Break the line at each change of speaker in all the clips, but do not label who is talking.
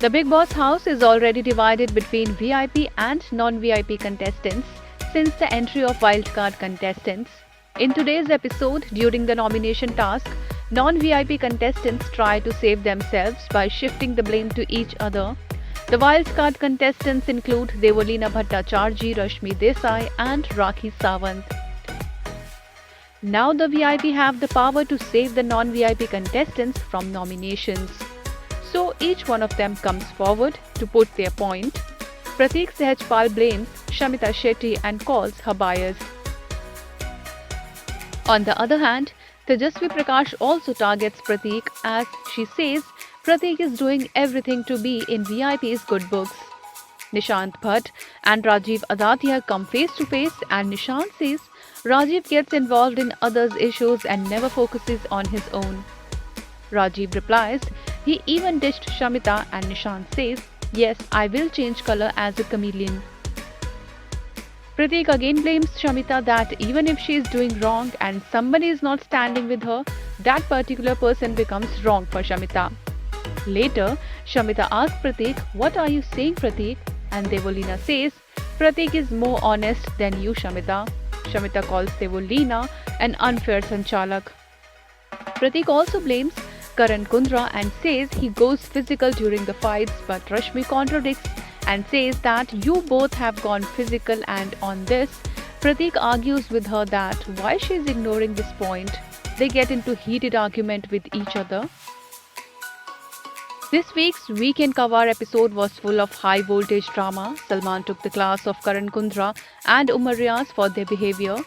The Bigg Boss house is already divided between VIP and non-VIP contestants since the entry of wildcard contestants. In today's episode, during the nomination task, non-VIP contestants try to save themselves by shifting the blame to each other. The wildcard contestants include Devolina Bhattacharjee, Rashmi Desai and Rakhi Sawant. Now the VIP have the power to save the non-VIP contestants from nominations. So each one of them comes forward to put their point. Prateek Sehajpal blames Shamita Shetty and calls her biased. On the other hand, Tejasvi Prakash also targets Prateek as she says Prateek is doing everything to be in VIP's good books. Nishant Bhatt and Rajiv Adadhya come face to face and Nishant says Rajiv gets involved in others' issues and never focuses on his own. Rajiv replies, he even dished Shamita and Nishant says, yes, I will change color as a chameleon. Prateek again blames Shamita that even if she is doing wrong and somebody is not standing with her, that particular person becomes wrong for Shamita. Later, Shamita asks Prateek, what are you saying, Prateek? And Devolina says, Prateek is more honest than you, Shamita. Shamita calls Devolina an unfair sanchalak. Prateek also blames Karan Kundra and says he goes physical during the fights, but Rashmi contradicts and says that you both have gone physical, and on this, Prateek argues with her that why she is ignoring this point. They get into heated argument with each other. This week's Weekend Cover episode was full of high voltage drama. Salman took the class of Karan Kundra and Umar Riaz for their behavior.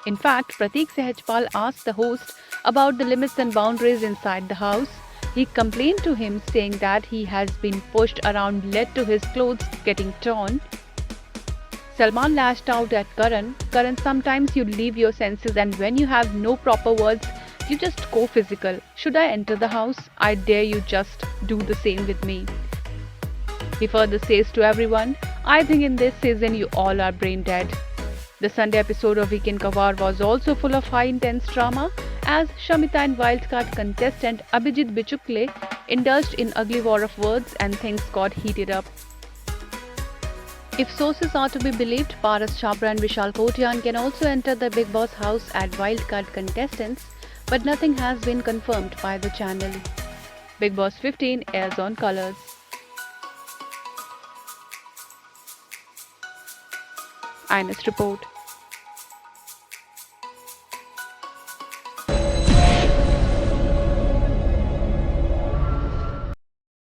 In fact, Prateek Sehajpal asked the host about the limits and boundaries inside the house. He complained to him saying that he has been pushed around, led to his clothes getting torn. Salman lashed out at Karan. Karan, sometimes you leave your senses and when you have no proper words, you just go physical. Should I enter the house? I dare you just do the same with me. He further says to everyone, I think in this season you all are brain dead. The Sunday episode of Weekend Cover was also full of high intense drama as Shamita and wildcard contestant Abhijit Bichukle indulged in ugly war of words and things got heated up. If sources are to be believed, Paras Chhabra and Vishal Kotian can also enter the Bigg Boss house as wildcard contestants, but nothing has been confirmed by the channel. Bigg Boss 15 airs on Colors. Ines report.